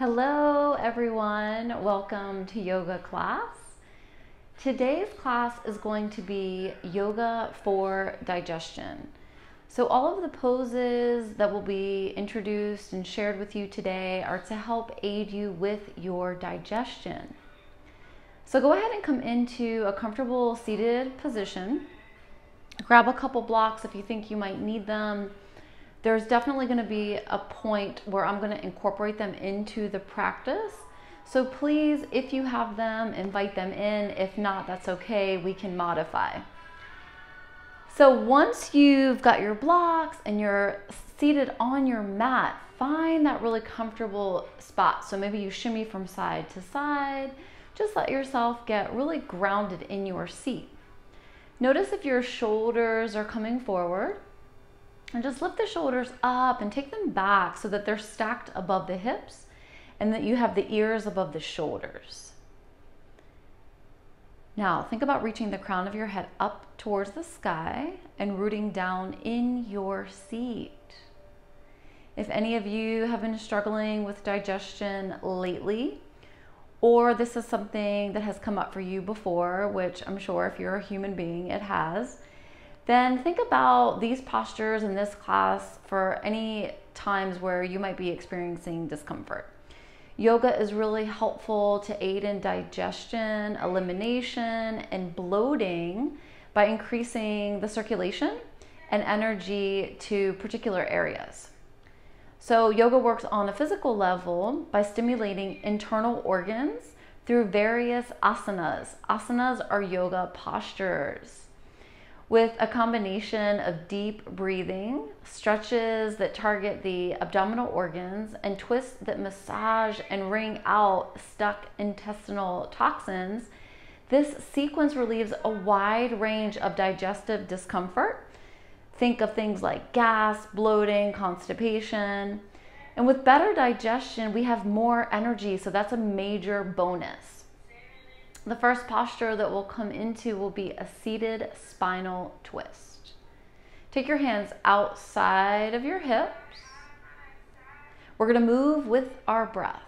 Hello everyone, welcome to yoga class. Today's class is going to be yoga for digestion. So all of the poses that will be introduced and shared with you today are to help aid you with your digestion. So go ahead and come into a comfortable seated position. Grab a couple blocks if you think you might need them. There's definitely going to be a point where I'm going to incorporate them into the practice. So please, if you have them, invite them in. If not, that's okay. We can modify. So once you've got your blocks and you're seated on your mat, find that really comfortable spot. So maybe you shimmy from side to side. Just let yourself get really grounded in your seat. Notice if your shoulders are coming forward. And just lift the shoulders up and take them back so that they're stacked above the hips and that you have the ears above the shoulders. Now think about reaching the crown of your head up towards the sky and rooting down in your seat. If any of you have been struggling with digestion lately, or this is something that has come up for you before, which I'm sure if you're a human being, it has, then think about these postures in this class for any times where you might be experiencing discomfort. Yoga is really helpful to aid in digestion, elimination, and bloating by increasing the circulation and energy to particular areas. So yoga works on a physical level by stimulating internal organs through various asanas. Asanas are yoga postures, with a combination of deep breathing, stretches that target the abdominal organs, and twists that massage and wring out stuck intestinal toxins. This sequence relieves a wide range of digestive discomfort. Think of things like gas, bloating, constipation. And with better digestion, we have more energy, so that's a major bonus. The first posture that we'll come into will be a seated spinal twist. Take your hands outside of your hips. We're going to move with our breath.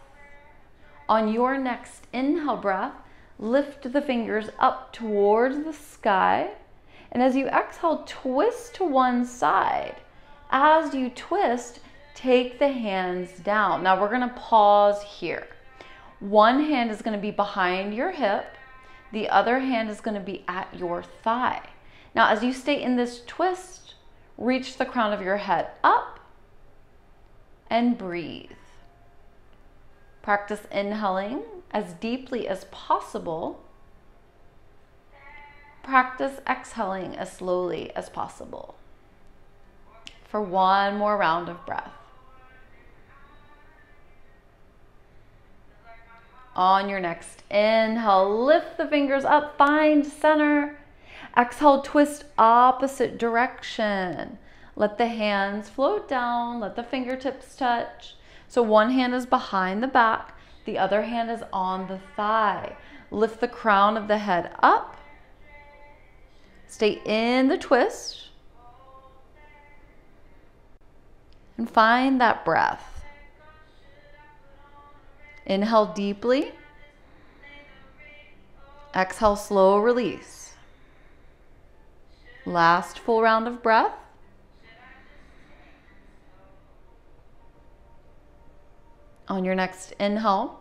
On your next inhale breath, lift the fingers up towards the sky. And as you exhale, twist to one side. As you twist, take the hands down. Now we're going to pause here. One hand is going to be behind your hip. The other hand is going to be at your thigh. Now, as you stay in this twist, reach the crown of your head up and breathe. Practice inhaling as deeply as possible. Practice exhaling as slowly as possible. For one more round of breath. On your next inhale, lift the fingers up, find center. Exhale, twist opposite direction. Let the hands float down, let the fingertips touch. So one hand is behind the back, the other hand is on the thigh. Lift the crown of the head up. Stay in the twist. And find that breath. Inhale deeply. Exhale, slow release. Last full round of breath. On your next inhale,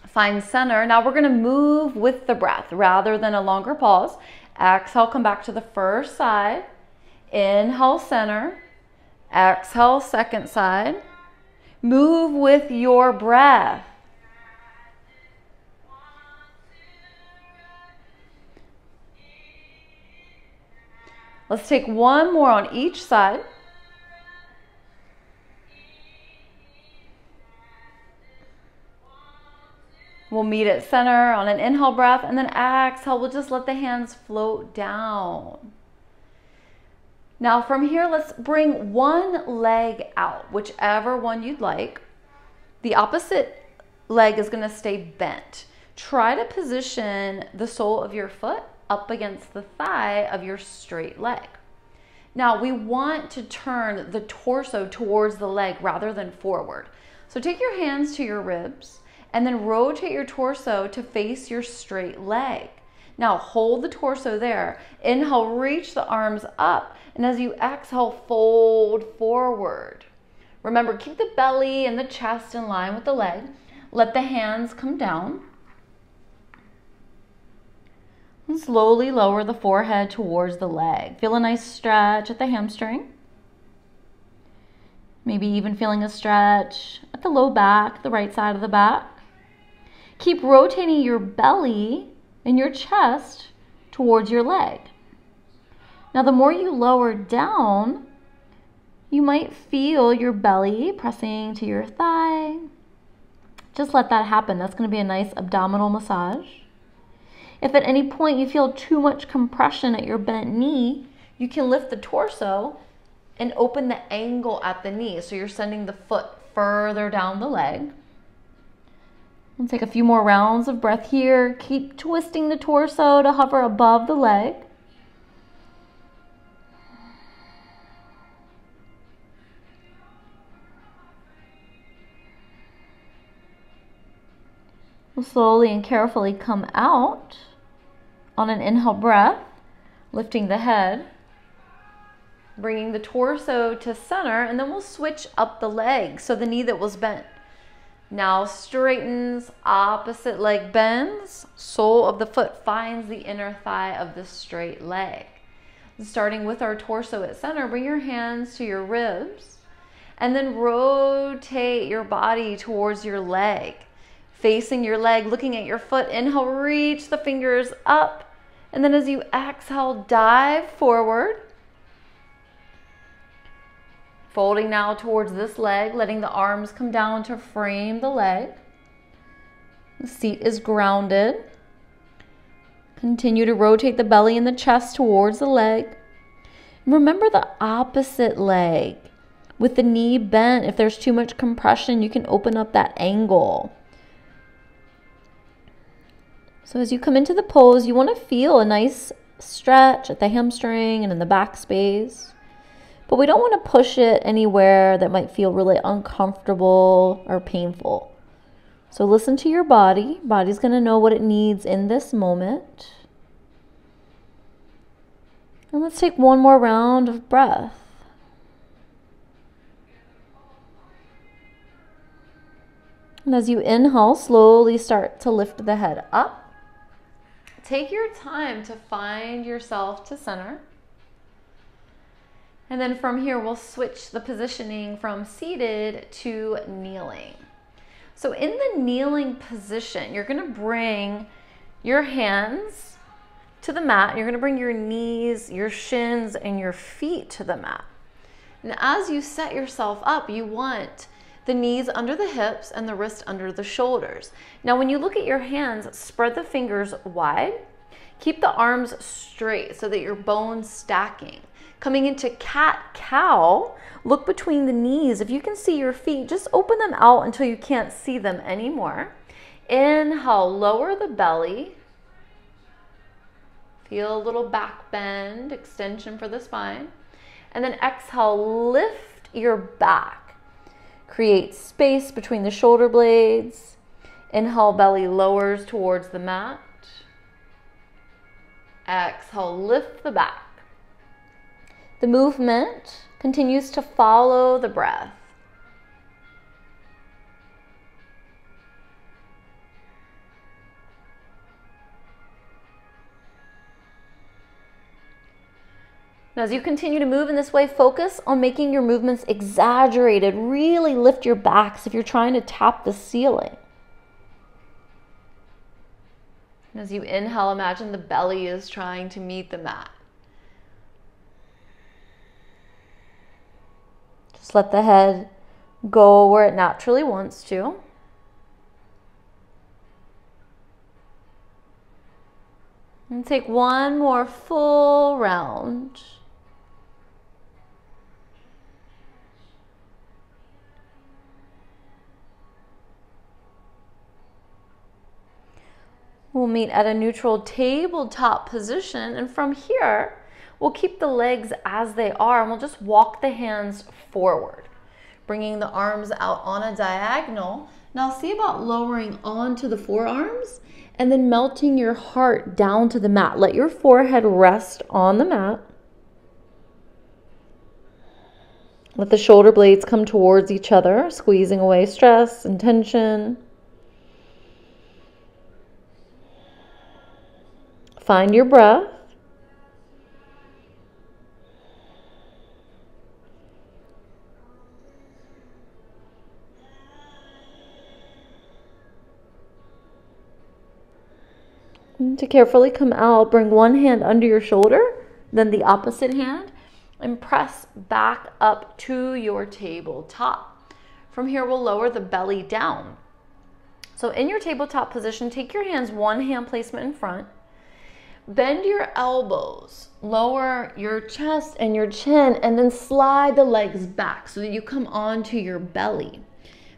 find center. Now we're going to move with the breath rather than a longer pause. Exhale, come back to the first side. Inhale, center. Exhale, second side. Move with your breath. Let's take one more on each side. We'll meet at center on an inhale breath, and then exhale, we'll just let the hands float down. Now from here, let's bring one leg out, whichever one you'd like. The opposite leg is going to stay bent. Try to position the sole of your foot up against the thigh of your straight leg. Now we want to turn the torso towards the leg rather than forward. So take your hands to your ribs and then rotate your torso to face your straight leg. Now hold the torso there. Inhale, reach the arms up. And as you exhale, fold forward. Remember, keep the belly and the chest in line with the leg. Let the hands come down. And slowly lower the forehead towards the leg. Feel a nice stretch at the hamstring. Maybe even feeling a stretch at the low back, the right side of the back. Keep rotating your belly and your chest towards your leg. Now, the more you lower down, you might feel your belly pressing to your thigh. Just let that happen. That's going to be a nice abdominal massage. If at any point you feel too much compression at your bent knee, you can lift the torso and open the angle at the knee. So you're sending the foot further down the leg. We'll take a few more rounds of breath here. Keep twisting the torso to hover above the leg. We'll slowly and carefully come out on an inhale breath, lifting the head, bringing the torso to center, and then we'll switch up the leg. So the knee that was bent now straightens, opposite leg bends, sole of the foot finds the inner thigh of the straight leg. Starting with our torso at center, bring your hands to your ribs, and then rotate your body towards your leg. Facing your leg, looking at your foot. Inhale, reach the fingers up. And then as you exhale, dive forward. Folding now towards this leg, letting the arms come down to frame the leg. The seat is grounded. Continue to rotate the belly and the chest towards the leg. Remember the opposite leg. With the knee bent, if there's too much compression, you can open up that angle. So as you come into the pose, you want to feel a nice stretch at the hamstring and in the back space. But we don't want to push it anywhere that might feel really uncomfortable or painful. So listen to your body. Body's going to know what it needs in this moment. And let's take one more round of breath. And as you inhale, slowly start to lift the head up. Take your time to find yourself to center. And then from here, we'll switch the positioning from seated to kneeling. So in the kneeling position, you're going to bring your hands to the mat. You're going to bring your knees, your shins, and your feet to the mat. And as you set yourself up, you want the knees under the hips and the wrist under the shoulders. Now, when you look at your hands, spread the fingers wide. Keep the arms straight so that your bones stacking. Coming into cat-cow, look between the knees. If you can see your feet, just open them out until you can't see them anymore. Inhale, lower the belly. Feel a little back bend, extension for the spine. And then exhale, lift your back. Create space between the shoulder blades. Inhale, belly lowers towards the mat. Exhale, lift the back. The movement continues to follow the breath. Now, as you continue to move in this way, focus on making your movements exaggerated. Really lift your backs if you're trying to tap the ceiling. And as you inhale, imagine the belly is trying to meet the mat. Just let the head go where it naturally wants to. And take one more full round. We'll meet at a neutral tabletop position, and from here, we'll keep the legs as they are, and we'll just walk the hands forward. Bringing the arms out on a diagonal. Now see about lowering onto the forearms and then melting your heart down to the mat. Let your forehead rest on the mat. Let the shoulder blades come towards each other, squeezing away stress and tension. Find your breath. And to carefully come out, bring one hand under your shoulder, then the opposite hand, and press back up to your tabletop. From here, we'll lower the belly down. So in your tabletop position, take your hands one hand placement in front. Bend your elbows, lower your chest and your chin, and then slide the legs back so that you come onto your belly.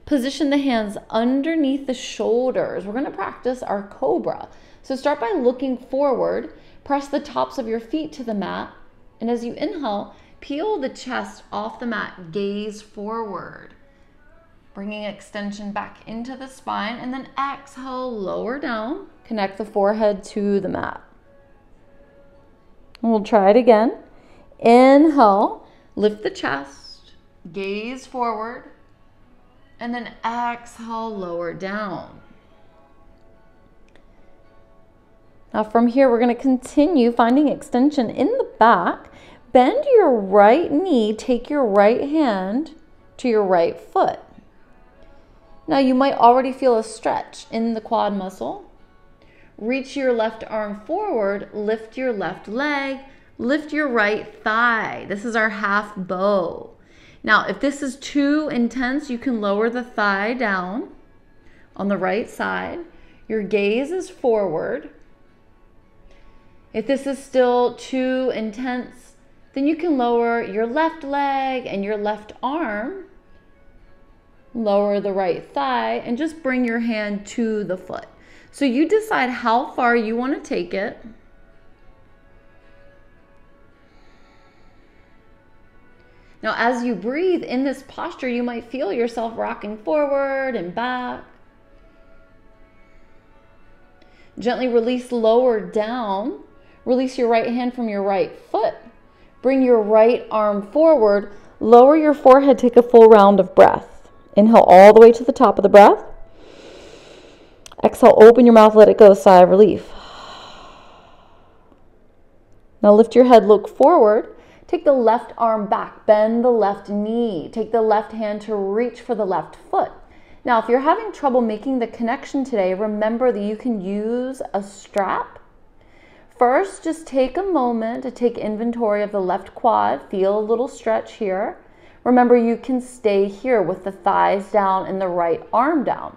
Position the hands underneath the shoulders. We're going to practice our cobra. So start by looking forward, press the tops of your feet to the mat, and as you inhale, peel the chest off the mat, gaze forward. Bringing extension back into the spine, and then exhale, lower down, connect the forehead to the mat. And we'll try it again. Inhale, lift the chest, gaze forward, and then exhale, lower down. Now from here, we're going to continue finding extension in the back. Bend your right knee, take your right hand to your right foot. Now you might already feel a stretch in the quad muscle. Reach your left arm forward, lift your left leg, lift your right thigh. This is our half bow. Now, if this is too intense, you can lower the thigh down on the right side. Your gaze is forward. If this is still too intense, then you can lower your left leg and your left arm, lower the right thigh, and just bring your hand to the foot. So you decide how far you want to take it. Now, as you breathe in this posture, you might feel yourself rocking forward and back. Gently release lower down. Release your right hand from your right foot. Bring your right arm forward. Lower your forehead. Take a full round of breath. Inhale all the way to the top of the breath. Exhale, open your mouth, let it go. Sigh of relief. Now lift your head, look forward. Take the left arm back. Bend the left knee. Take the left hand to reach for the left foot. Now, if you're having trouble making the connection today, remember that you can use a strap. First, just take a moment to take inventory of the left quad. Feel a little stretch here. Remember, you can stay here with the thighs down and the right arm down.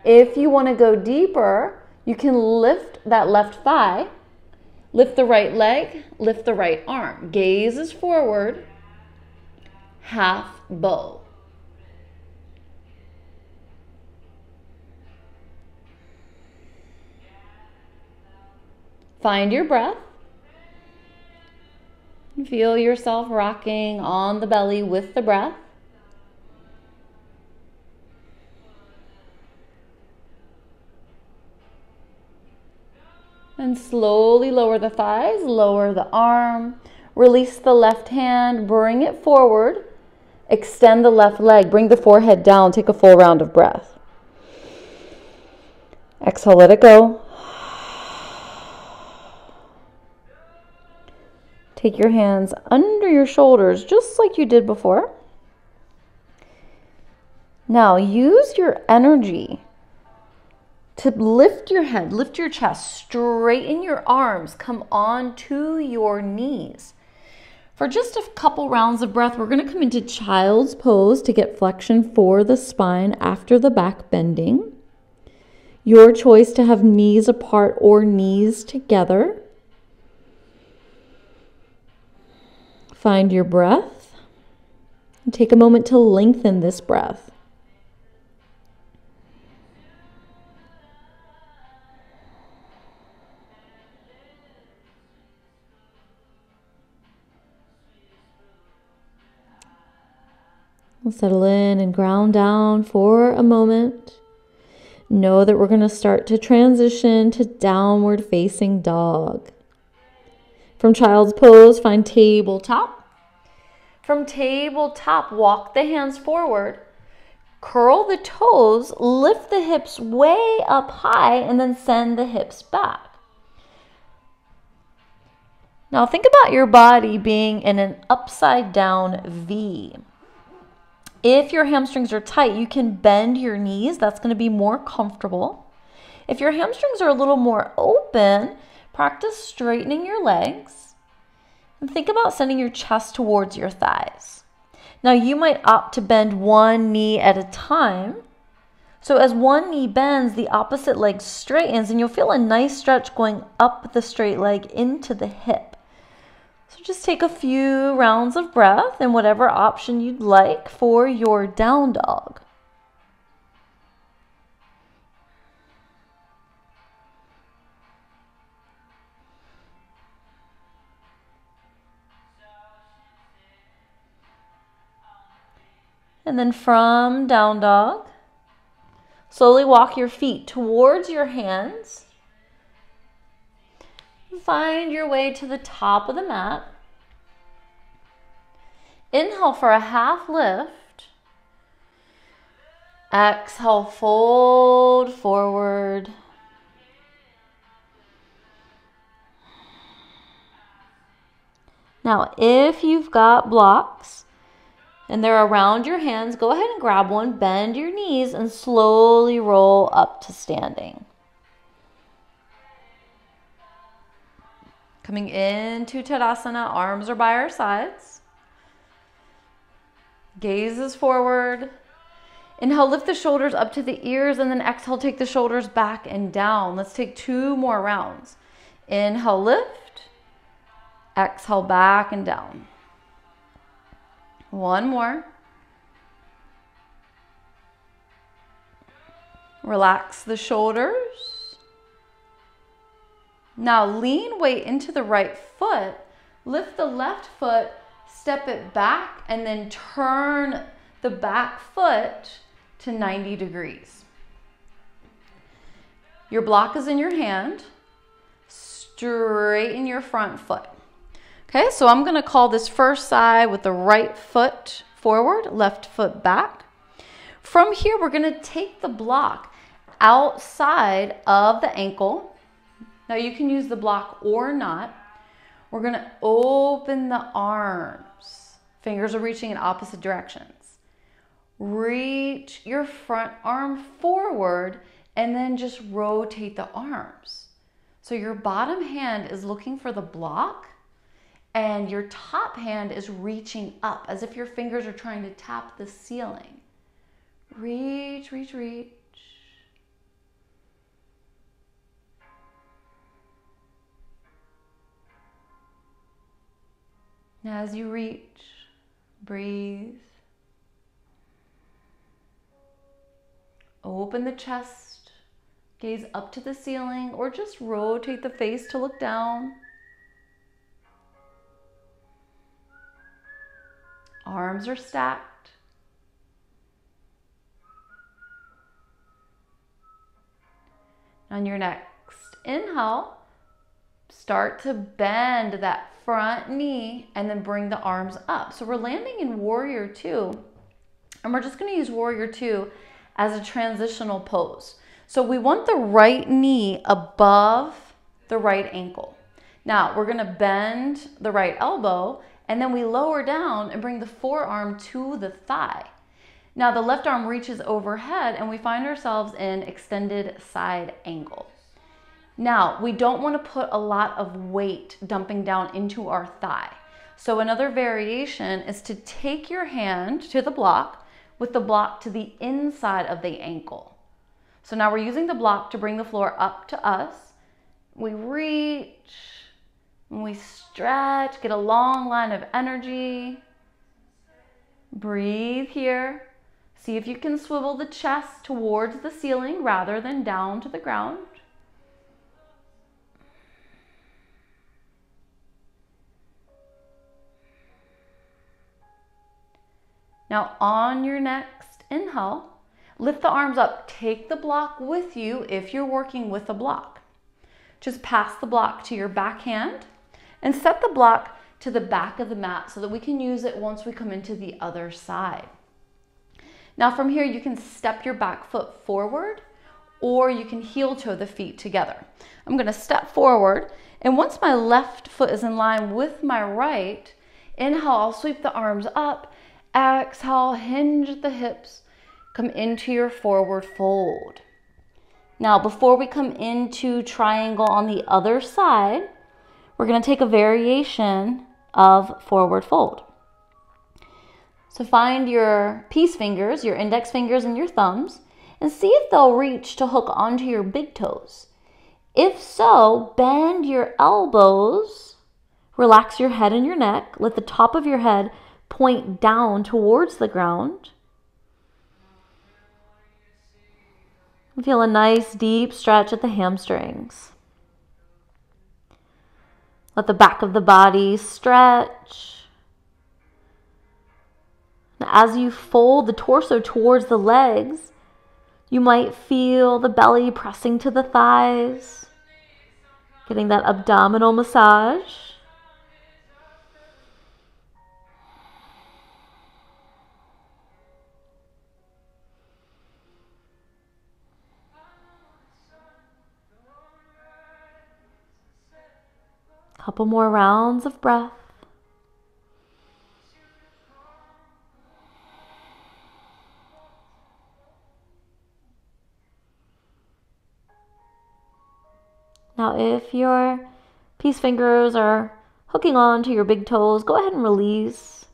If you want to go deeper, you can lift that left thigh, lift the right leg, lift the right arm. Gaze is forward, half bow. Find your breath. Feel yourself rocking on the belly with the breath. And slowly lower the thighs, lower the arm, release the left hand, bring it forward, extend the left leg, bring the forehead down, take a full round of breath. Exhale, let it go. Take your hands under your shoulders, just like you did before. Now use your energy to lift your head, lift your chest, straighten your arms, come on to your knees. For just a couple rounds of breath, we're going to come into child's pose to get flexion for the spine after the back bending. Your choice to have knees apart or knees together. Find your breath and take a moment to lengthen this breath. We'll settle in and ground down for a moment. Know that we're going to start to transition to downward facing dog. From child's pose, find tabletop. From tabletop, walk the hands forward. Curl the toes, lift the hips way up high, and then send the hips back. Now think about your body being in an upside down V. If your hamstrings are tight, you can bend your knees. That's going to be more comfortable. If your hamstrings are a little more open, practice straightening your legs. And think about sending your chest towards your thighs. Now you might opt to bend one knee at a time. So as one knee bends, the opposite leg straightens, and you'll feel a nice stretch going up the straight leg into the hip. So just take a few rounds of breath in whatever option you'd like for your down dog. And then from down dog, slowly walk your feet towards your hands. Find your way to the top of the mat. Inhale for a half lift. Exhale, fold forward. Now, if you've got blocks and they're around your hands, go ahead and grab one, bend your knees, and slowly roll up to standing. Coming into Tadasana, arms are by our sides. Gaze is forward. Inhale, lift the shoulders up to the ears, and then exhale, take the shoulders back and down. Let's take 2 more rounds. Inhale, lift. Exhale, back and down. 1 more. Relax the shoulders. Now lean weight into the right foot, lift the left foot, step it back, and then turn the back foot to 90 degrees. Your block is in your hand. Straighten your front foot. Okay, so I'm going to call this first side with the right foot forward, left foot back. From here, we're going to take the block outside of the ankle. Now you can use the block or not. We're going to open the arms. Fingers are reaching in opposite directions. Reach your front arm forward and then just rotate the arms. So your bottom hand is looking for the block and your top hand is reaching up as if your fingers are trying to tap the ceiling. Reach, reach, reach. Now as you reach, breathe. Open the chest, gaze up to the ceiling, or just rotate the face to look down. Arms are stacked. On your next inhale, start to bend that front knee and then bring the arms up. So we're landing in Warrior Two, and we're just going to use Warrior Two as a transitional pose. So we want the right knee above the right ankle. Now we're going to bend the right elbow, and then we lower down and bring the forearm to the thigh. Now the left arm reaches overhead, and we find ourselves in extended side angle. Now, we don't want to put a lot of weight dumping down into our thigh. So another variation is to take your hand to the block with the block to the inside of the ankle. So now we're using the block to bring the floor up to us. We reach, and we stretch, get a long line of energy. Breathe here. See if you can swivel the chest towards the ceiling rather than down to the ground. Now on your next inhale, lift the arms up. Take the block with you if you're working with a block. Just pass the block to your back hand and set the block to the back of the mat so that we can use it once we come into the other side. Now from here, you can step your back foot forward or you can heel toe the feet together. I'm gonna step forward, and once my left foot is in line with my right, inhale, I'll sweep the arms up. Exhale, hinge the hips, come into your forward fold. Now, before we come into triangle on the other side, we're gonna take a variation of forward fold. So find your peace fingers, your index fingers and your thumbs, and see if they'll reach to hook onto your big toes. If so, bend your elbows, relax your head and your neck, let the top of your head point down towards the ground. Feel a nice deep stretch at the hamstrings. Let the back of the body stretch. And as you fold the torso towards the legs, you might feel the belly pressing to the thighs, getting that abdominal massage. Couple more rounds of breath. Now, if your peace fingers are hooking on to your big toes, go ahead and release.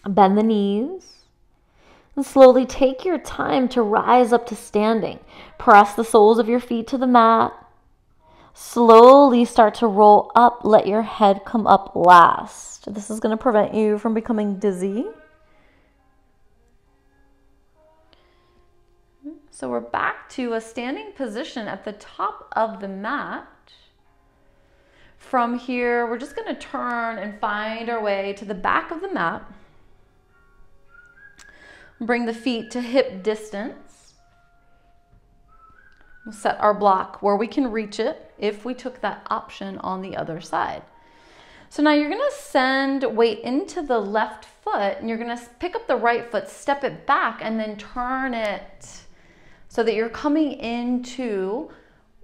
Bend the knees. And slowly take your time to rise up to standing. Press the soles of your feet to the mat. Slowly start to roll up. Let your head come up last. This is going to prevent you from becoming dizzy. So we're back to a standing position at the top of the mat. From here, we're just going to turn and find our way to the back of the mat. Bring the feet to hip distance. We'll set our block where we can reach it if we took that option on the other side. So now you're going to send weight into the left foot, and you're going to pick up the right foot, step it back, and then turn it so that you're coming into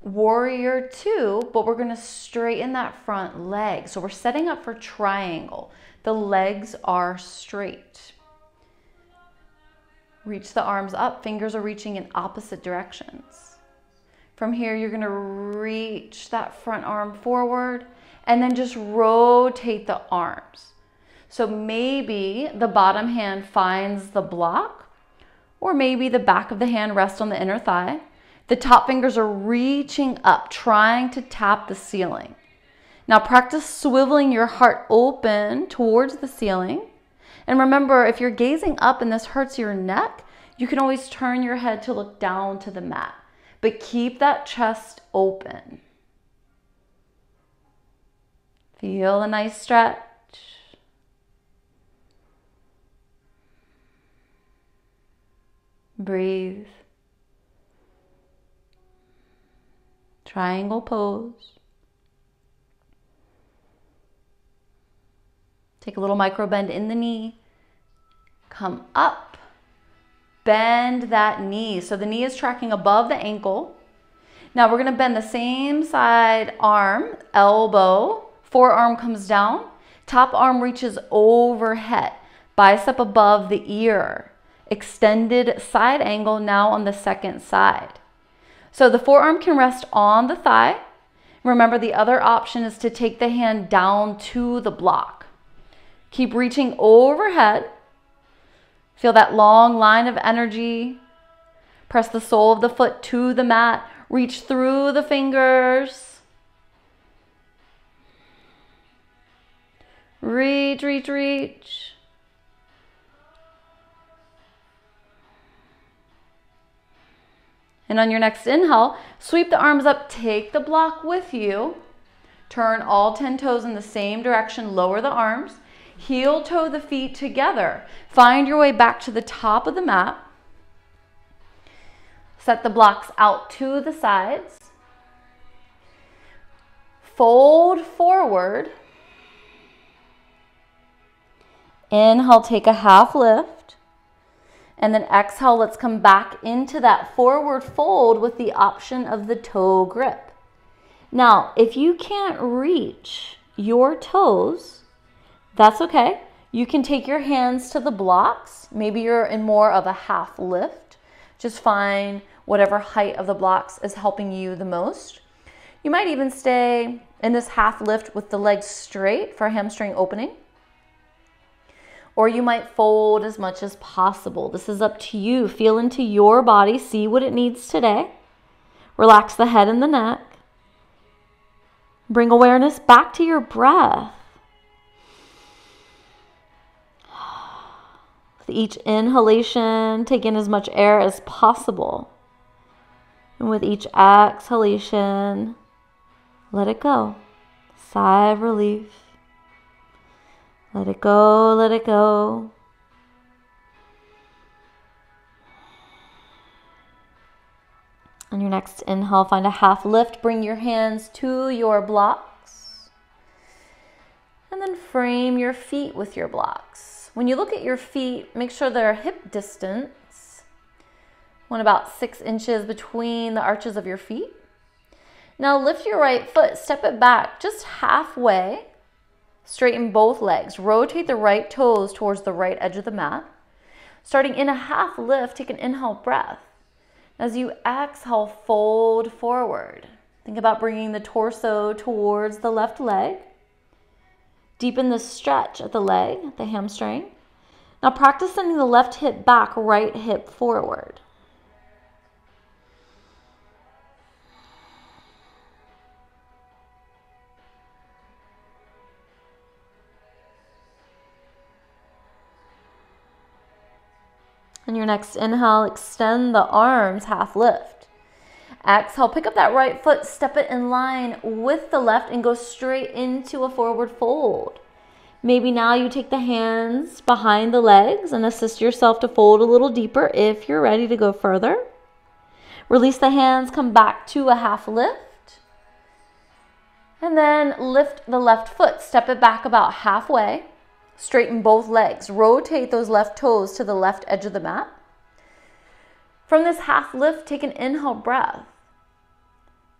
warrior two, but we're going to straighten that front leg. So we're setting up for triangle. The legs are straight. Reach the arms up. Fingers are reaching in opposite directions. From here, you're going to reach that front arm forward and then just rotate the arms. So maybe the bottom hand finds the block, or maybe the back of the hand rests on the inner thigh. The top fingers are reaching up, trying to tap the ceiling. Now practice swiveling your heart open towards the ceiling. And remember, if you're gazing up and this hurts your neck, you can always turn your head to look down to the mat. But keep that chest open. Feel a nice stretch. Breathe. Triangle pose. Take a little micro bend in the knee. Come up. Bend that knee. So the knee is tracking above the ankle. Now we're going to bend the same side arm, elbow, forearm comes down, top arm reaches overhead, bicep above the ear, extended side angle now on the second side. So the forearm can rest on the thigh. Remember, the other option is to take the hand down to the block. Keep reaching overhead. Feel that long line of energy. Press the sole of the foot to the mat. Reach through the fingers. Reach, reach, reach. And on your next inhale, sweep the arms up, take the block with you. Turn all 10 toes in the same direction, lower the arms. Heel toe the feet together. Find your way back to the top of the mat. Set the blocks out to the sides. Fold forward. Inhale, take a half lift. And then exhale, let's come back into that forward fold with the option of the toe grip. Now, if you can't reach your toes, that's okay. You can take your hands to the blocks. Maybe you're in more of a half lift. Just find whatever height of the blocks is helping you the most. You might even stay in this half lift with the legs straight for hamstring opening. Or you might fold as much as possible. This is up to you. Feel into your body. See what it needs today. Relax the head and the neck. Bring awareness back to your breath. With each inhalation, take in as much air as possible. And with each exhalation, let it go. Sigh of relief. Let it go, let it go. On your next inhale, find a half lift. Bring your hands to your blocks. And then frame your feet with your blocks. When you look at your feet, make sure they're hip distance. Want about 6 inches between the arches of your feet. Now lift your right foot, step it back just halfway. Straighten both legs. Rotate the right toes towards the right edge of the mat. Starting in a half lift, take an inhale breath. As you exhale, fold forward. Think about bringing the torso towards the left leg. Deepen the stretch at the leg, the hamstring. Now practice sending the left hip back, right hip forward. On your next inhale, extend the arms, half lift. Exhale, pick up that right foot, step it in line with the left and go straight into a forward fold. Maybe now you take the hands behind the legs and assist yourself to fold a little deeper if you're ready to go further. Release the hands, come back to a half lift. And then lift the left foot, step it back about halfway. Straighten both legs. Rotate those left toes to the left edge of the mat. From this half lift, take an inhale breath.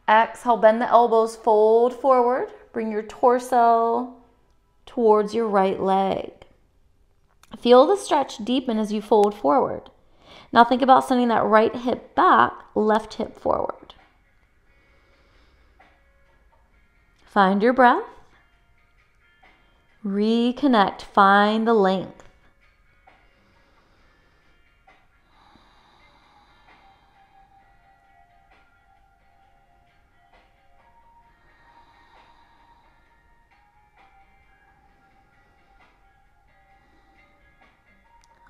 Exhale, bend the elbows, fold forward. Bring your torso towards your right leg. Feel the stretch deepen as you fold forward. Now think about sending that right hip back, left hip forward. Find your breath. Reconnect, find the length.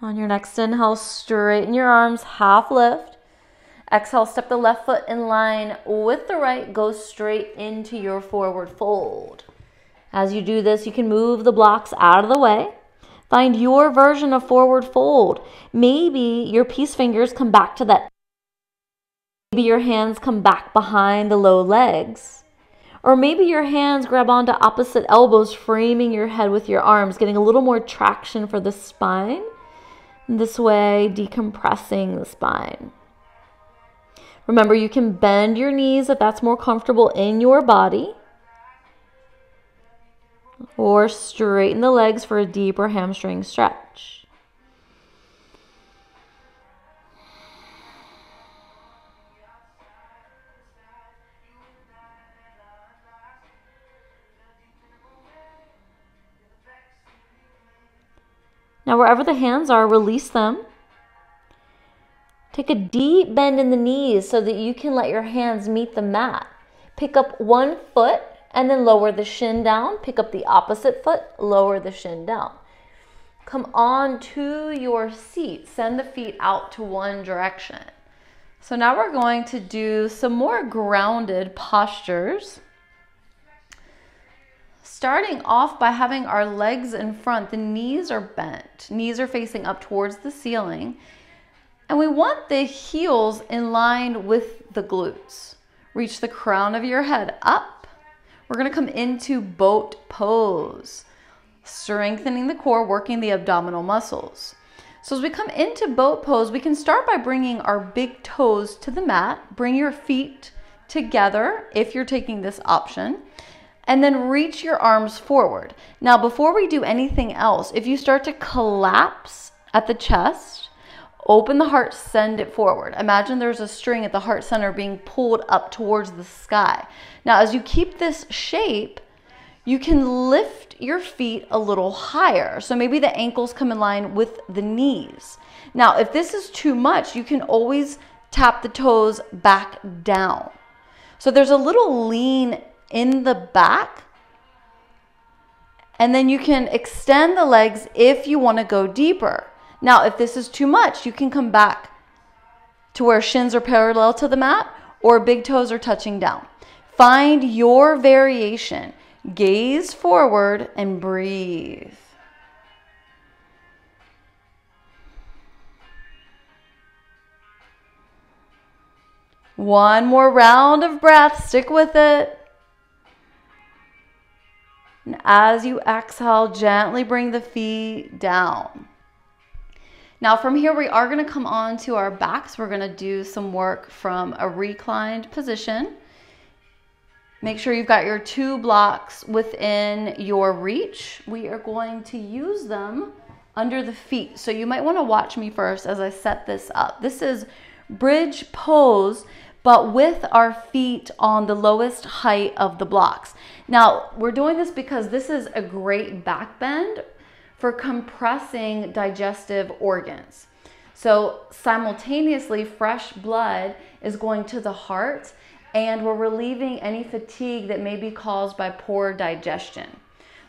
On your next inhale, straighten your arms, half lift. Exhale, step the left foot in line with the right, go straight into your forward fold. As you do this, you can move the blocks out of the way. Find your version of forward fold. Maybe your peace fingers come back to that. Maybe your hands come back behind the low legs. Or maybe your hands grab onto opposite elbows, framing your head with your arms, getting a little more traction for the spine. This way, decompressing the spine. Remember, you can bend your knees if that's more comfortable in your body. Or straighten the legs for a deeper hamstring stretch. Now, wherever the hands are, release them. Take a deep bend in the knees so that you can let your hands meet the mat. Pick up one foot and then lower the shin down. Pick up the opposite foot, lower the shin down. Come on to your seat. Send the feet out to one direction. So now we're going to do some more grounded postures. Starting off by having our legs in front, the knees are bent, knees are facing up towards the ceiling, and we want the heels in line with the glutes. Reach the crown of your head up. We're gonna come into boat pose, strengthening the core, working the abdominal muscles. So as we come into boat pose, we can start by bringing our big toes to the mat. Bring your feet together if you're taking this option, and then reach your arms forward. Now, before we do anything else, if you start to collapse at the chest, open the heart, send it forward. Imagine there's a string at the heart center being pulled up towards the sky. Now, as you keep this shape, you can lift your feet a little higher. So maybe the ankles come in line with the knees. Now, if this is too much, you can always tap the toes back down. So there's a little lean in the back, and then you can extend the legs if you want to go deeper. Now, if this is too much, you can come back to where shins are parallel to the mat or big toes are touching down. Find your variation. Gaze forward and breathe. One more round of breath. Stick with it. And as you exhale, gently bring the feet down. Now from here, we are going to come on to our backs. We're going to do some work from a reclined position. Make sure you've got your 2 blocks within your reach. We are going to use them under the feet. So you might want to watch me first as I set this up. This is bridge pose, but with our feet on the lowest height of the blocks. Now, we're doing this because this is a great back bend for compressing digestive organs. So simultaneously, fresh blood is going to the heart, and we're relieving any fatigue that may be caused by poor digestion.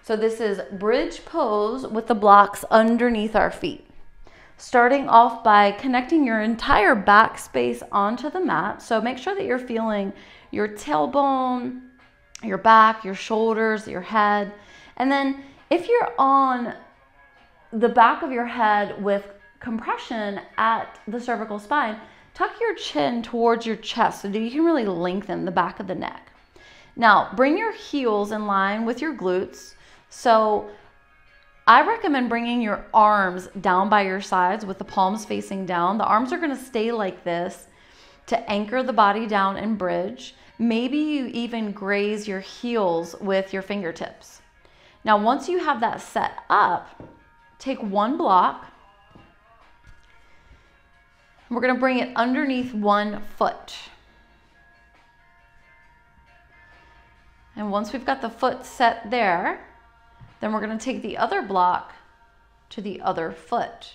So this is bridge pose with the blocks underneath our feet. Starting off by connecting your entire back space onto the mat. So make sure that you're feeling your tailbone, your back, your shoulders, your head. And then if you're on the back of your head with compression at the cervical spine, tuck your chin towards your chest so that you can really lengthen the back of the neck. Now, bring your heels in line with your glutes. So I recommend bringing your arms down by your sides with the palms facing down. The arms are going to stay like this to anchor the body down and bridge. Maybe you even graze your heels with your fingertips. Now, once you have that set up, take one block. We're going to bring it underneath one foot. And once we've got the foot set there, then we're going to take the other block to the other foot.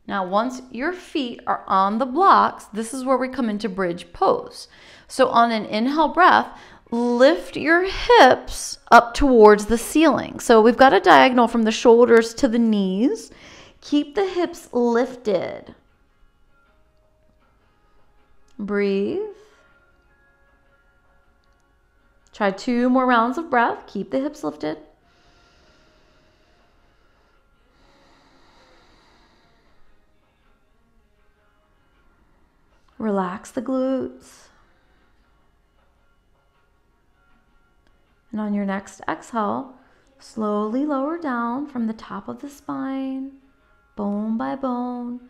Now, once your feet are on the blocks, this is where we come into bridge pose. So on an inhale breath, lift your hips up towards the ceiling. So we've got a diagonal from the shoulders to the knees. Keep the hips lifted. Breathe. Try 2 more rounds of breath. Keep the hips lifted. Relax the glutes. And on your next exhale, slowly lower down from the top of the spine, bone by bone,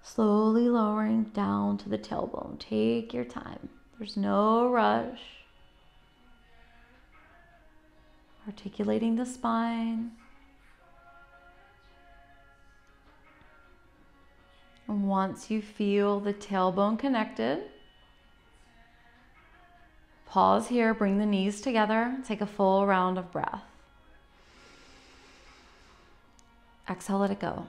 slowly lowering down to the tailbone. Take your time. There's no rush. Articulating the spine. And once you feel the tailbone connected, pause here, bring the knees together, take a full round of breath. Exhale, let it go.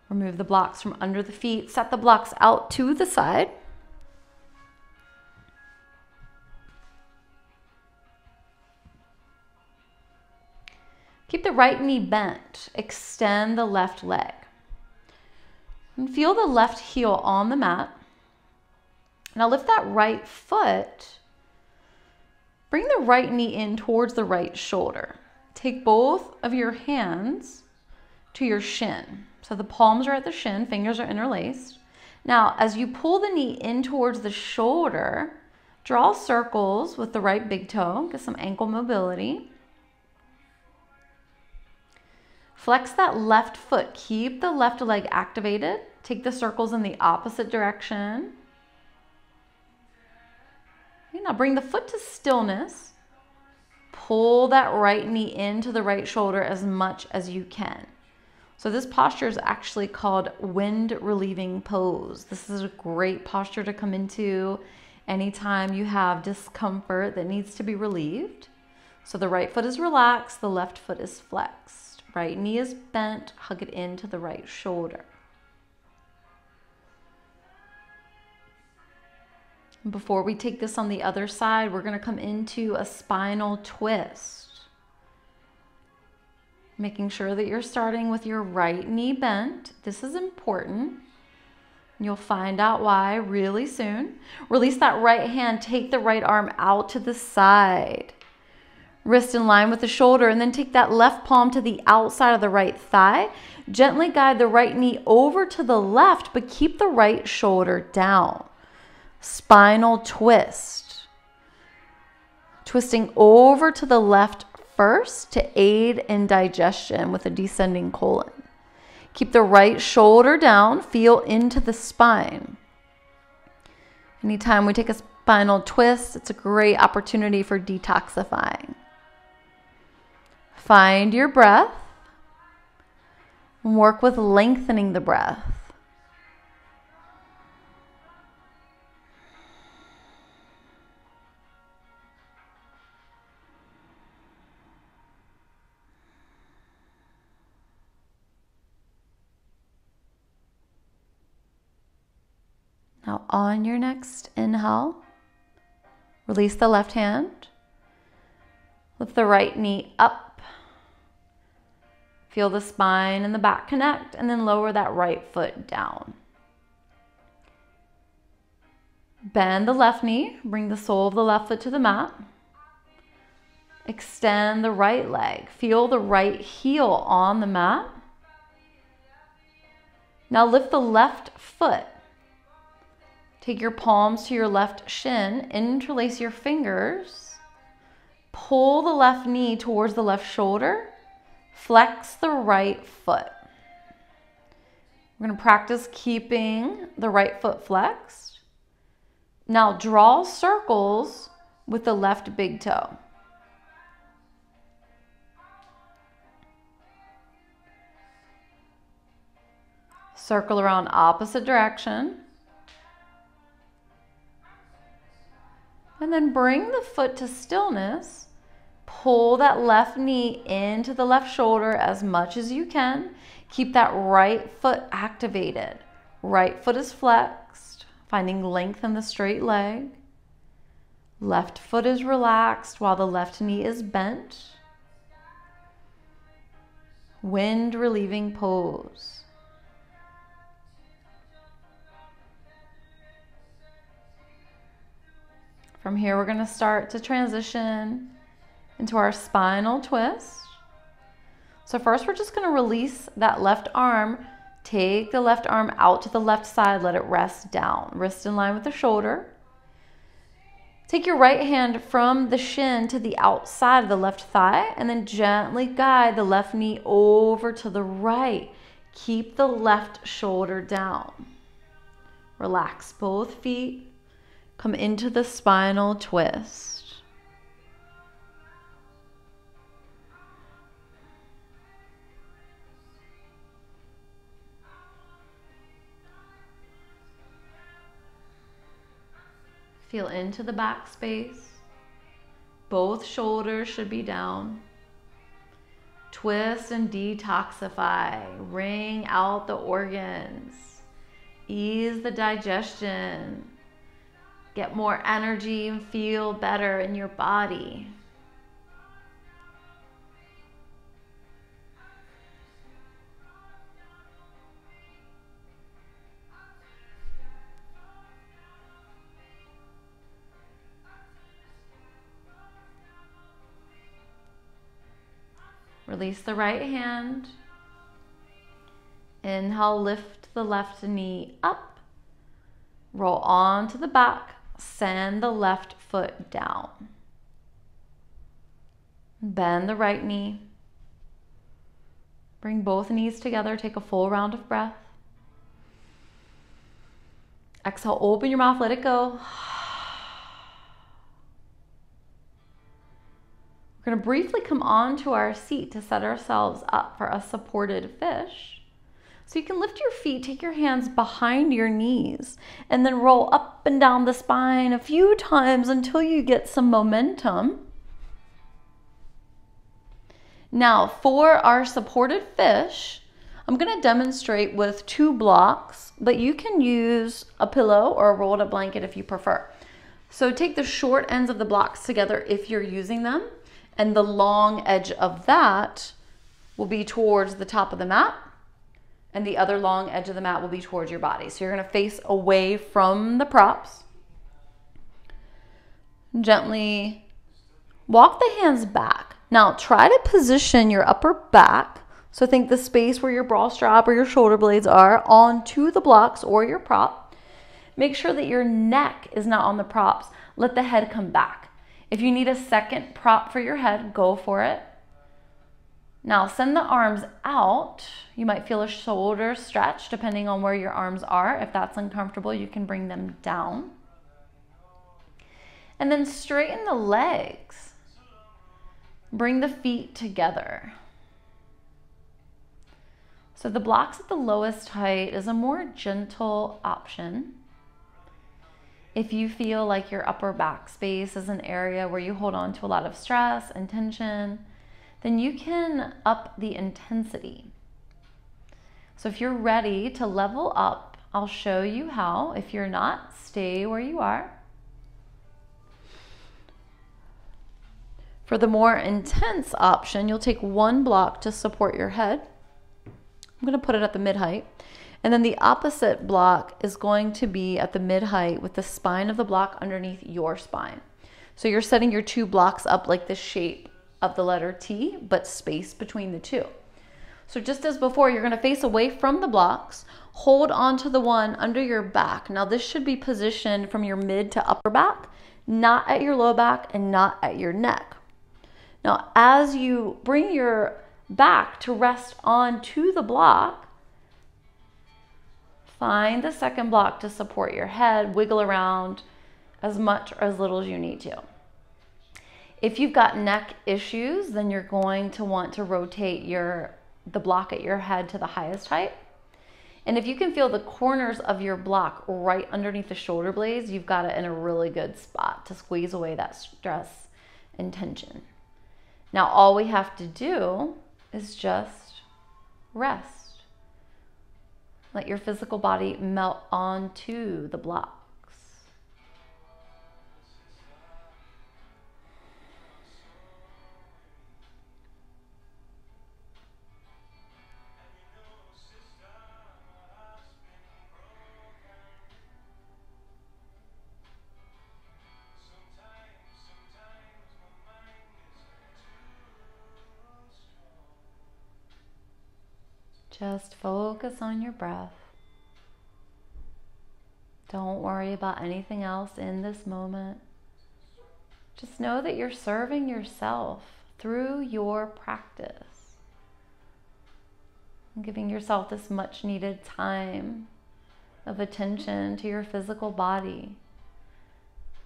Remove the blocks from under the feet, set the blocks out to the side. Keep the right knee bent. Extend the left leg. And feel the left heel on the mat. Now lift that right foot. Bring the right knee in towards the right shoulder. Take both of your hands to your shin. So the palms are at the shin, fingers are interlaced. Now, as you pull the knee in towards the shoulder, draw circles with the right big toe. Get some ankle mobility. Flex that left foot. Keep the left leg activated. Take the circles in the opposite direction. Okay, now bring the foot to stillness. Pull that right knee into the right shoulder as much as you can. So this posture is actually called wind relieving pose. This is a great posture to come into anytime you have discomfort that needs to be relieved. So the right foot is relaxed, the left foot is flexed. Right knee is bent, hug it into the right shoulder. Before we take this on the other side, we're going to come into a spinal twist. Making sure that you're starting with your right knee bent. This is important. You'll find out why really soon. Release that right hand. Take the right arm out to the side. Wrist in line with the shoulder, and then take that left palm to the outside of the right thigh. Gently guide the right knee over to the left, but keep the right shoulder down. Spinal twist. Twisting over to the left first to aid in digestion with a descending colon. Keep the right shoulder down, feel into the spine. Anytime we take a spinal twist, it's a great opportunity for detoxifying. Find your breath and work with lengthening the breath. Now on your next inhale, release the left hand. Lift the right knee up. Feel the spine and the back connect, and then lower that right foot down. Bend the left knee. Bring the sole of the left foot to the mat. Extend the right leg. Feel the right heel on the mat. Now lift the left foot. Take your palms to your left shin, interlace your fingers, pull the left knee towards the left shoulder, flex the right foot. We're going to practice keeping the right foot flexed. Now draw circles with the left big toe. Circle around opposite direction. And then bring the foot to stillness. Pull that left knee into the left shoulder as much as you can. Keep that right foot activated. Right foot is flexed, finding length in the straight leg. Left foot is relaxed while the left knee is bent. Wind relieving pose. From here, we're going to start to transition into our spinal twist. So first, we're just going to release that left arm. Take the left arm out to the left side. Let it rest down. Wrist in line with the shoulder. Take your right hand from the shin to the outside of the left thigh, and then gently guide the left knee over to the right. Keep the left shoulder down. Relax both feet. Come into the spinal twist. Feel into the back space. Both shoulders should be down. Twist and detoxify. Wring out the organs. Ease the digestion. Get more energy and feel better in your body. Release the right hand. Inhale, lift the left knee up. Roll onto the back. Send the left foot down. Bend the right knee. Bring both knees together. Take a full round of breath. Exhale, open your mouth, let it go. We're going to briefly come onto our seat to set ourselves up for a supported fish. So you can lift your feet, take your hands behind your knees, and then roll up and down the spine a few times until you get some momentum. Now, for our supported fish, I'm going to demonstrate with 2 blocks, but you can use a pillow or a rolled up blanket if you prefer. So take the short ends of the blocks together if you're using them, and the long edge of that will be towards the top of the mat, and the other long edge of the mat will be towards your body. So you're going to face away from the props. Gently walk the hands back. Now try to position your upper back, so think the space where your bra strap or your shoulder blades are, onto the blocks or your prop. Make sure that your neck is not on the props. Let the head come back. If you need a second prop for your head, go for it. Now send the arms out. You might feel a shoulder stretch depending on where your arms are. If that's uncomfortable, you can bring them down. And then straighten the legs. Bring the feet together. So the blocks at the lowest height is a more gentle option. If you feel like your upper back space is an area where you hold on to a lot of stress and tension, then you can up the intensity. So if you're ready to level up, I'll show you how. If you're not, stay where you are. For the more intense option, you'll take 1 block to support your head. I'm going to put it at the mid-height. And then the opposite block is going to be at the mid-height with the spine of the block underneath your spine. So you're setting your 2 blocks up like the shape of the letter T, but space between the 2. So just as before, you're going to face away from the blocks, hold on to the one under your back. Now this should be positioned from your mid to upper back, not at your low back and not at your neck. Now, as you bring your back to rest onto the block, find the second block to support your head, wiggle around as much or as little as you need to. If you've got neck issues, then you're going to want to rotate the block at your head to the highest height. And if you can feel the corners of your block right underneath the shoulder blades, you've got it in a really good spot to squeeze away that stress and tension. Now, all we have to do is just rest. Let your physical body melt onto the blocks. Just focus on your breath. Don't worry about anything else in this moment. Just know that you're serving yourself through your practice. And giving yourself this much needed time of attention to your physical body.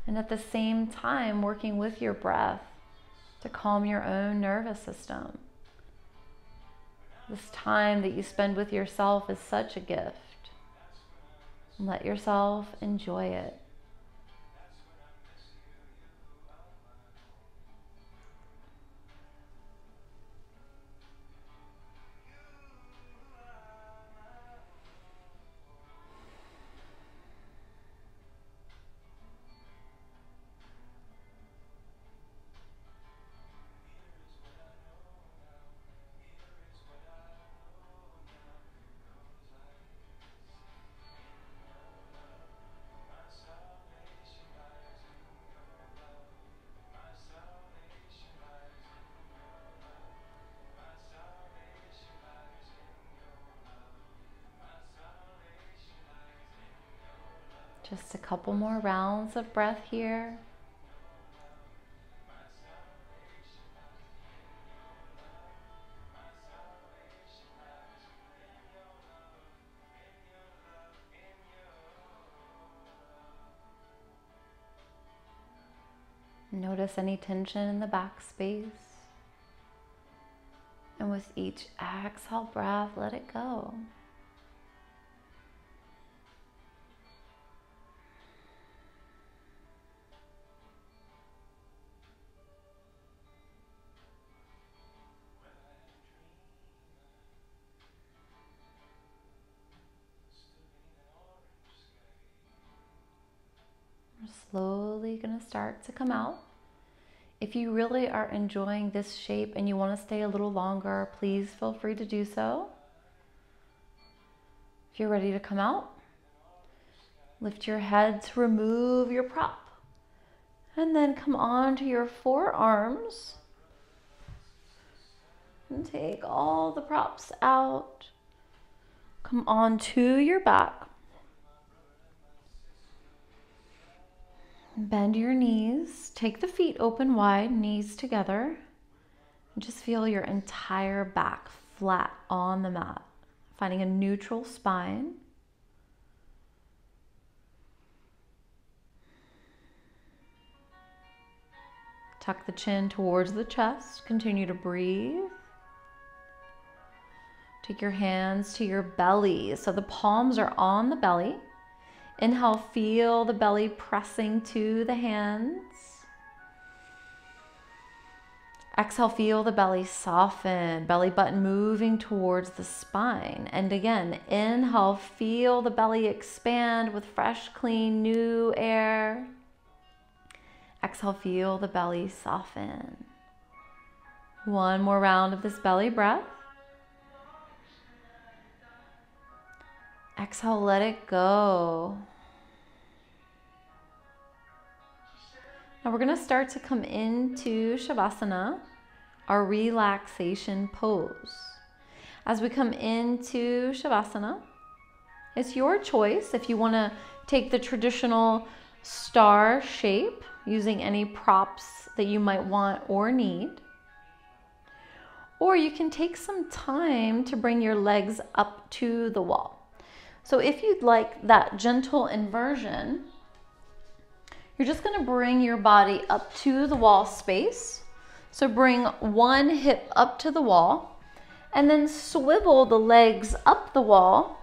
And at the same time, working with your breath to calm your own nervous system. This time that you spend with yourself is such a gift. Let yourself enjoy it. Just a couple more rounds of breath here. Notice any tension in the back space. And with each exhale breath, let it go. We're slowly going to start to come out. If you really are enjoying this shape and you want to stay a little longer, please feel free to do so. If you're ready to come out, lift your head to remove your prop. And then come on to your forearms. And take all the props out. Come on to your back. Bend your knees. Take the feet open wide, knees together. And just feel your entire back flat on the mat. Finding a neutral spine. Tuck the chin towards the chest. Continue to breathe. Take your hands to your belly. So the palms are on the belly. Inhale, feel the belly pressing to the hands. Exhale, feel the belly soften, belly button moving towards the spine. And again, inhale, feel the belly expand with fresh, clean, new air. Exhale, feel the belly soften. One more round of this belly breath. Exhale, let it go. Now we're going to start to come into Shavasana, our relaxation pose. As we come into Shavasana, it's your choice if you want to take the traditional star shape using any props that you might want or need. Or you can take some time to bring your legs up to the wall. So if you'd like that gentle inversion, you're just going to bring your body up to the wall space. So bring one hip up to the wall and then swivel the legs up the wall.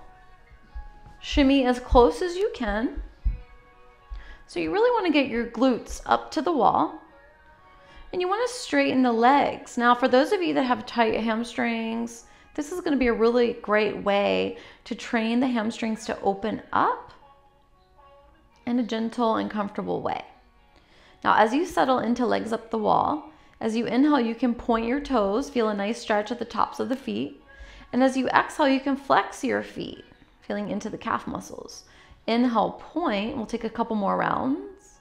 Shimmy as close as you can. So you really want to get your glutes up to the wall. And you want to straighten the legs. Now for those of you that have tight hamstrings, this is going to be a really great way to train the hamstrings to open up in a gentle and comfortable way. Now, as you settle into legs up the wall, as you inhale, you can point your toes, feel a nice stretch at the tops of the feet. And as you exhale, you can flex your feet, feeling into the calf muscles. Inhale, point. We'll take a couple more rounds.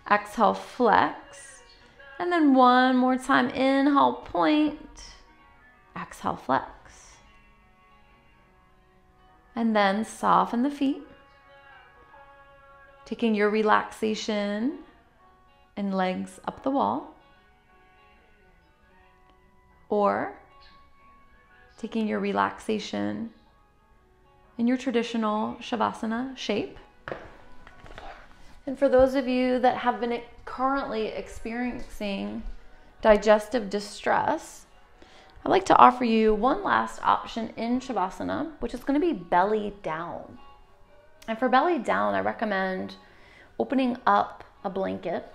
Exhale, flex. And then one more time. Inhale, point. Exhale, flex. And then soften the feet. Taking your relaxation and legs up the wall. Or taking your relaxation in your traditional Shavasana shape. And for those of you that have been currently experiencing digestive distress, I'd like to offer you one last option in Shavasana, which is going to be belly down. And for belly down, I recommend opening up a blanket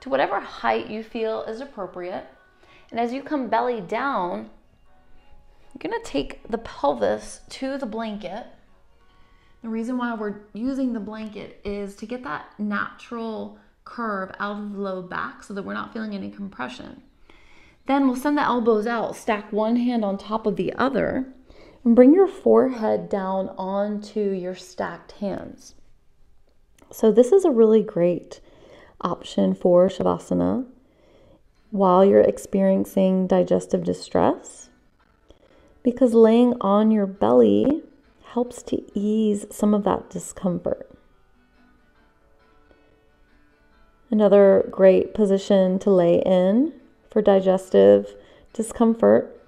to whatever height you feel is appropriate. And as you come belly down, you're going to take the pelvis to the blanket. The reason why we're using the blanket is to get that natural curve out of the low back so that we're not feeling any compression. Then we'll send the elbows out, stack one hand on top of the other, and bring your forehead down onto your stacked hands. So this is a really great option for Shavasana while you're experiencing digestive distress, because laying on your belly helps to ease some of that discomfort. Another great position to lay in for digestive discomfort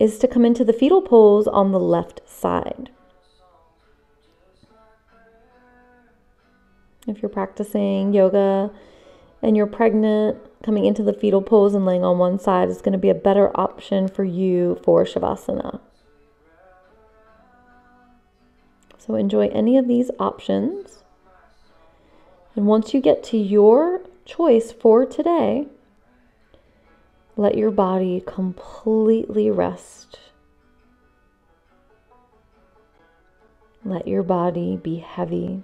is to come into the fetal pose on the left side. If you're practicing yoga and you're pregnant, coming into the fetal pose and laying on one side is going to be a better option for you for Shavasana. So enjoy any of these options. And once you get to your choice for today, let your body completely rest. Let your body be heavy.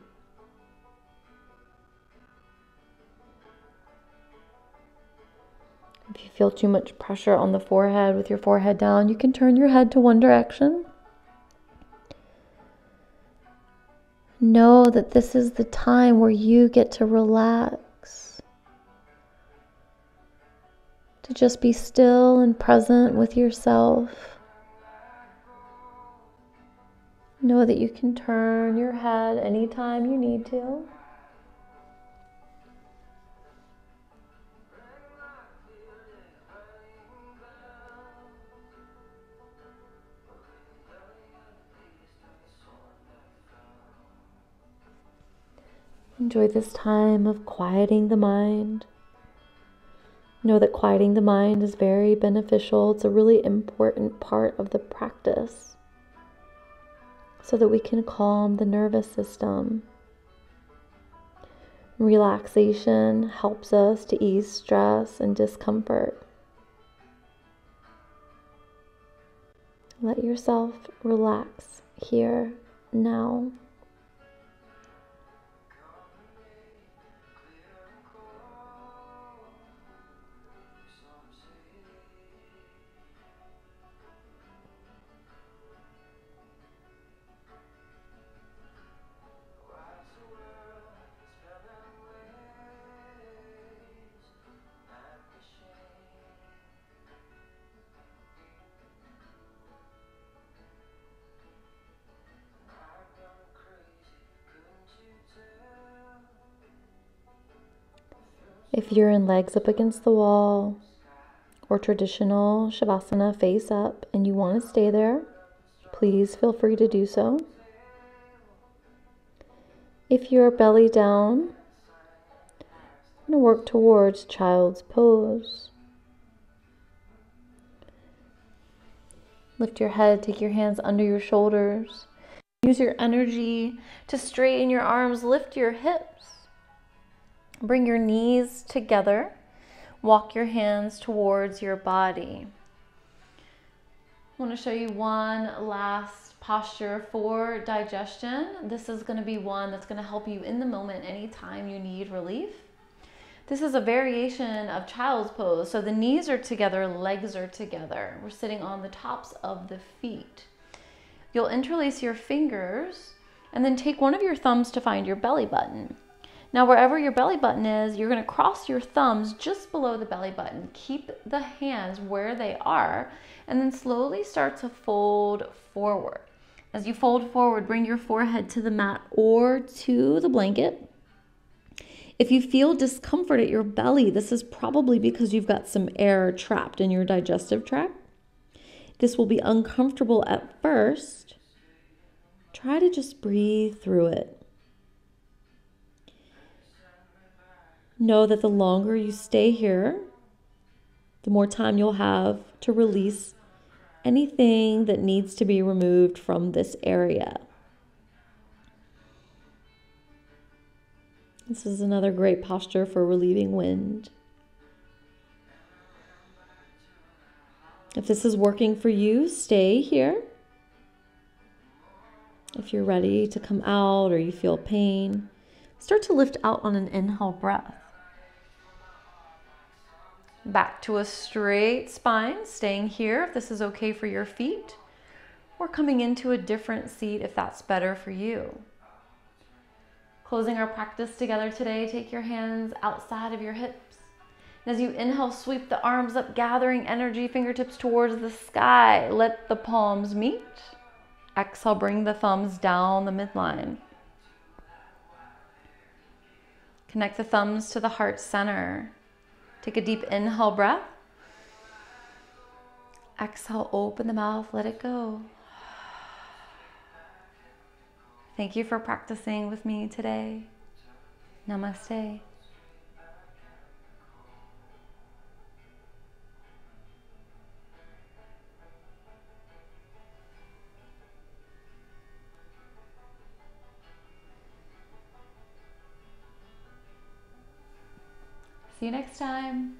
If you feel too much pressure on the forehead with your forehead down, you can turn your head to one direction. Know that this is the time where you get to relax, to just be still and present with yourself. Know that you can turn your head anytime you need to. Enjoy this time of quieting the mind. Know that quieting the mind is very beneficial. It's a really important part of the practice so that we can calm the nervous system. Relaxation helps us to ease stress and discomfort. Let yourself relax here, now. If you're in legs up against the wall or traditional Shavasana face up and you want to stay there, please feel free to do so. If you're belly down, I'm going to work towards child's pose. Lift your head, take your hands under your shoulders. Use your energy to straighten your arms, lift your hips. Bring your knees together. Walk your hands towards your body. I want to show you one last posture for digestion. This is going to be one that's going to help you in the moment anytime you need relief. This is a variation of child's pose. So the knees are together, legs are together. We're sitting on the tops of the feet. You'll interlace your fingers and then take one of your thumbs to find your belly button. Now, wherever your belly button is, you're going to cross your thumbs just below the belly button. Keep the hands where they are, and then slowly start to fold forward. As you fold forward, bring your forehead to the mat or to the blanket. If you feel discomfort at your belly, this is probably because you've got some air trapped in your digestive tract. This will be uncomfortable at first. Try to just breathe through it. Know that the longer you stay here, the more time you'll have to release anything that needs to be removed from this area. This is another great posture for relieving wind. If this is working for you, stay here. If you're ready to come out or you feel pain, start to lift out on an inhale breath. Back to a straight spine, staying here if this is okay for your feet, or coming into a different seat if that's better for you. Closing our practice together today, take your hands outside of your hips. And as you inhale, sweep the arms up, gathering energy, fingertips towards the sky. Let the palms meet. Exhale, bring the thumbs down the midline. Connect the thumbs to the heart center. Take a deep inhale breath. Exhale, open the mouth, let it go. Thank you for practicing with me today. Namaste. See you next time.